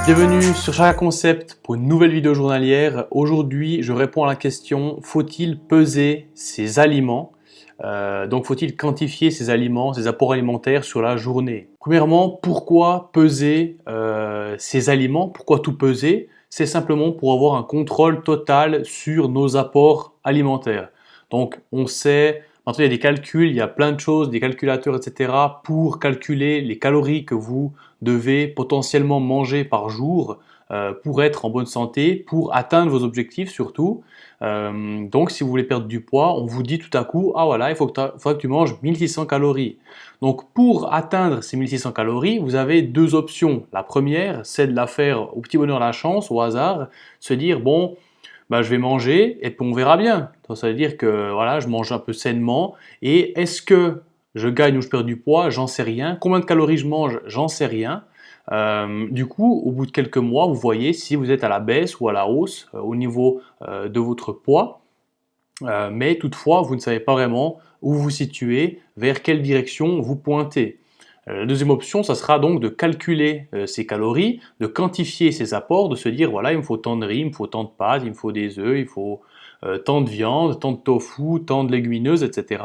Bienvenue sur Chaka Concept pour une nouvelle vidéo journalière. Aujourd'hui, je réponds à la question: faut-il peser ses aliments? Donc, faut-il quantifier ses aliments, ses apports alimentaires sur la journée? Premièrement, pourquoi peser ses aliments? Pourquoi tout peser? C'est simplement pour avoir un contrôle total sur nos apports alimentaires. Donc, on sait, maintenant il y a des calculs, il y a plein de choses, des calculateurs, etc. pour calculer les calories que vous devez potentiellement manger par jour pour être en bonne santé, pour atteindre vos objectifs surtout. Donc si vous voulez perdre du poids, on vous dit tout à coup: ah voilà, il faudra que tu manges 1600 calories. Donc pour atteindre ces 1600 calories, vous avez deux options. La première, c'est de la faire au petit bonheur la chance, au hasard, se dire: bon, bah, je vais manger et puis on verra bien. Donc, ça veut dire que voilà, je mange un peu sainement et est-ce que je gagne ou je perds du poids? J'en sais rien. Combien de calories je mange? J'en sais rien. Du coup, au bout de quelques mois, vous voyez si vous êtes à la baisse ou à la hausse au niveau de votre poids. Mais toutefois, vous ne savez pas vraiment où vous vous situez, vers quelle direction vous pointez. La deuxième option, ça sera donc de calculer ses calories, de quantifier ses apports, de se dire: voilà, il me faut tant de riz, il me faut tant de pâtes, il me faut des œufs, il faut tant de viande, tant de tofu, tant de légumineuses, etc.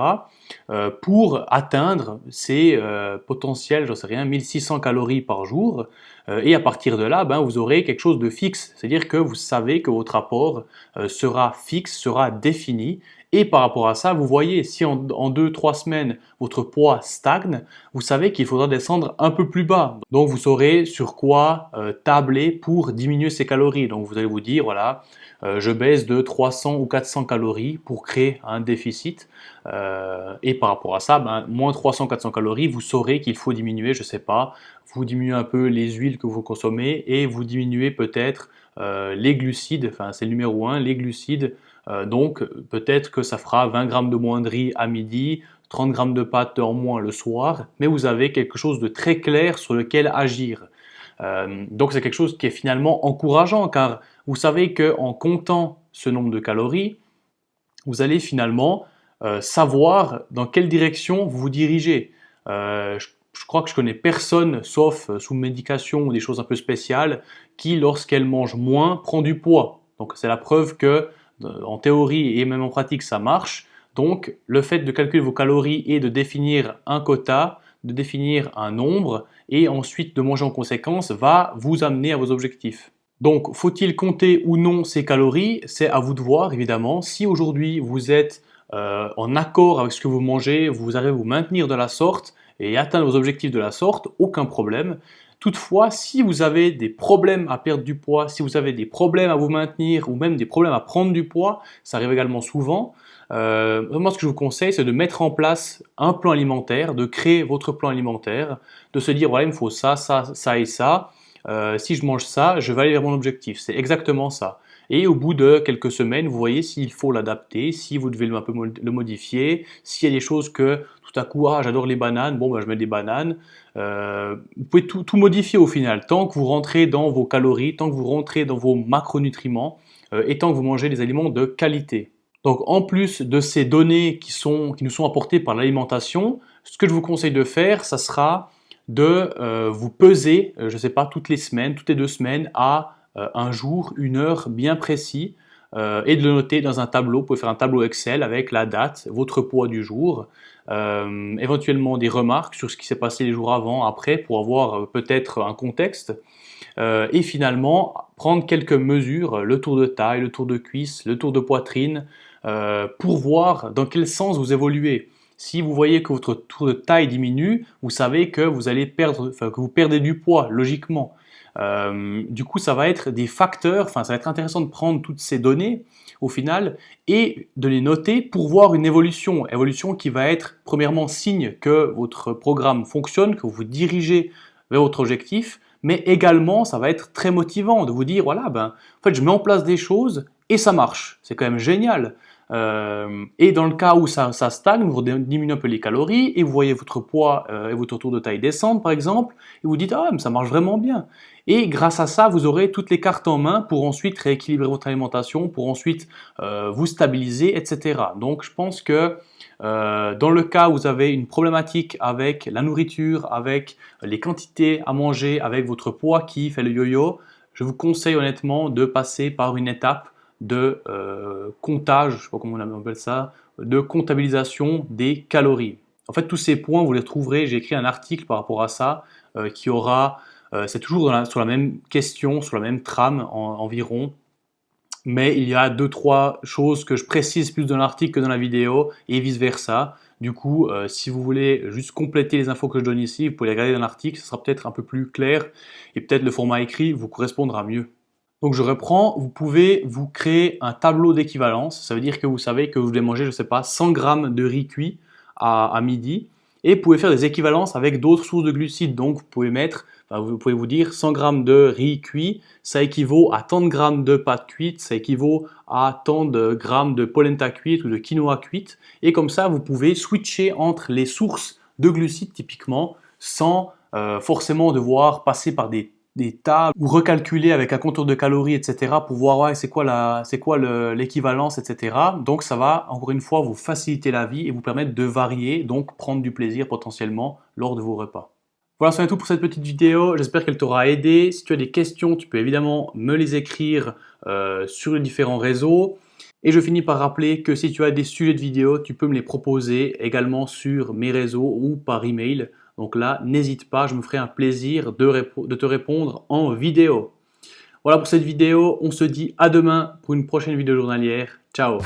Pour atteindre ces potentiels, j'en sais rien, 1600 calories par jour. Et à partir de là, ben, vous aurez quelque chose de fixe, c'est-à-dire que vous savez que votre apport sera fixe, sera défini. Et par rapport à ça, vous voyez, si en 2-3 semaines, votre poids stagne, vous savez qu'il faudra descendre un peu plus bas. Donc vous saurez sur quoi tabler pour diminuer ces calories. Donc vous allez vous dire: voilà, je baisse de 300 ou 400 calories pour créer un déficit. Et par rapport à ça, ben, moins 300-400 calories, vous saurez qu'il faut diminuer, je ne sais pas, vous diminuez un peu les huiles que vous consommez et vous diminuez peut-être les glucides, enfin c'est le numéro 1, les glucides. Donc peut-être que ça fera 20 grammes de moins de riz à midi, 30 grammes de pâtes en moins le soir, mais vous avez quelque chose de très clair sur lequel agir. Donc c'est quelque chose qui est finalement encourageant, car vous savez qu'en comptant ce nombre de calories, vous allez finalement savoir dans quelle direction vous vous dirigez. Je crois que je connais personne, sauf sous médication ou des choses un peu spéciales, qui, lorsqu'elle mange moins, prend du poids. Donc c'est la preuve que, en théorie et même en pratique, ça marche. Donc le fait de calculer vos calories et de définir un quota, de définir un nombre et ensuite de manger en conséquence va vous amener à vos objectifs. Donc, faut-il compter ou non ces calories? C'est à vous de voir, évidemment. Si aujourd'hui vous êtes en accord avec ce que vous mangez, vous arrivez à vous maintenir de la sorte et atteindre vos objectifs de la sorte, aucun problème. Toutefois, si vous avez des problèmes à perdre du poids, si vous avez des problèmes à vous maintenir ou même des problèmes à prendre du poids, ça arrive également souvent, moi ce que je vous conseille, c'est de mettre en place un plan alimentaire, de créer votre plan alimentaire, de se dire: voilà, il me faut ça, ça, ça et ça. Si je mange ça, je vais aller vers mon objectif. C'est exactement ça. Et au bout de quelques semaines, vous voyez s'il faut l'adapter, si vous devez un peu le modifier, s'il y a des choses que tout à coup: ah, j'adore les bananes, bon, ben, je mets des bananes. Vous pouvez tout modifier au final, tant que vous rentrez dans vos calories, tant que vous rentrez dans vos macronutriments et tant que vous mangez des aliments de qualité. Donc en plus de ces données qui nous sont apportées par l'alimentation, ce que je vous conseille de faire, ça sera de vous peser, je ne sais pas, toutes les semaines, toutes les 2 semaines, à un jour, une heure bien précis, et de le noter dans un tableau. Vous pouvez faire un tableau Excel avec la date, votre poids du jour, éventuellement des remarques sur ce qui s'est passé les jours avant, après, pour avoir peut-être un contexte. Et finalement, prendre quelques mesures, le tour de taille, le tour de cuisse, le tour de poitrine, pour voir dans quel sens vous évoluez. Si vous voyez que votre tour de taille diminue, vous savez que vous allez perdre, enfin, que vous perdez du poids, logiquement. Du coup, ça va être des facteurs, enfin, ça va être intéressant de prendre toutes ces données au final et de les noter pour voir une évolution. Évolution qui va être premièrement signe que votre programme fonctionne, que vous vous dirigez vers votre objectif, mais également ça va être très motivant de vous dire: voilà, ben, en fait, je mets en place des choses et ça marche. C'est quand même génial. Et dans le cas où ça stagne, vous diminuez un peu les calories et vous voyez votre poids et votre tour de taille descendre par exemple, et vous dites: ah, mais ça marche vraiment bien. Et grâce à ça, vous aurez toutes les cartes en main pour ensuite rééquilibrer votre alimentation, pour ensuite vous stabiliser, etc. Donc je pense que dans le cas où vous avez une problématique avec la nourriture, avec les quantités à manger, avec votre poids qui fait le yo-yo, je vous conseille honnêtement de passer par une étape de comptage, je ne sais pas comment on appelle ça, de comptabilisation des calories. En fait, tous ces points, vous les retrouverez, j'ai écrit un article par rapport à ça qui aura, c'est toujours sur la même question, sur la même trame environ, mais il y a 2-3 choses que je précise plus dans l'article que dans la vidéo et vice versa. Du coup, si vous voulez juste compléter les infos que je donne ici, vous pouvez les regarder dans l'article, ce sera peut-être un peu plus clair et peut-être le format écrit vous correspondra mieux. Donc je reprends, vous pouvez vous créer un tableau d'équivalence, ça veut dire que vous savez que vous devez manger, je ne sais pas, 100 g de riz cuit à midi, et vous pouvez faire des équivalences avec d'autres sources de glucides, donc vous pouvez mettre, vous pouvez vous dire 100 g de riz cuit, ça équivaut à tant de grammes de pâtes cuites, ça équivaut à tant de grammes de polenta cuite ou de quinoa cuite, et comme ça vous pouvez switcher entre les sources de glucides typiquement, sans forcément devoir passer par des tables ou recalculer avec un compteur de calories, etc. pour voir ouais, c'est quoi l'équivalence, etc. Donc ça va encore une fois vous faciliter la vie et vous permettre de varier, donc prendre du plaisir potentiellement lors de vos repas. Voilà, c'est tout pour cette petite vidéo, j'espère qu'elle t'aura aidé. Si tu as des questions, tu peux évidemment me les écrire sur les différents réseaux. Et je finis par rappeler que si tu as des sujets de vidéo, tu peux me les proposer également sur mes réseaux ou par email. Donc là, n'hésite pas, je me ferai un plaisir de te répondre en vidéo. Voilà pour cette vidéo, on se dit à demain pour une prochaine vidéo journalière. Ciao!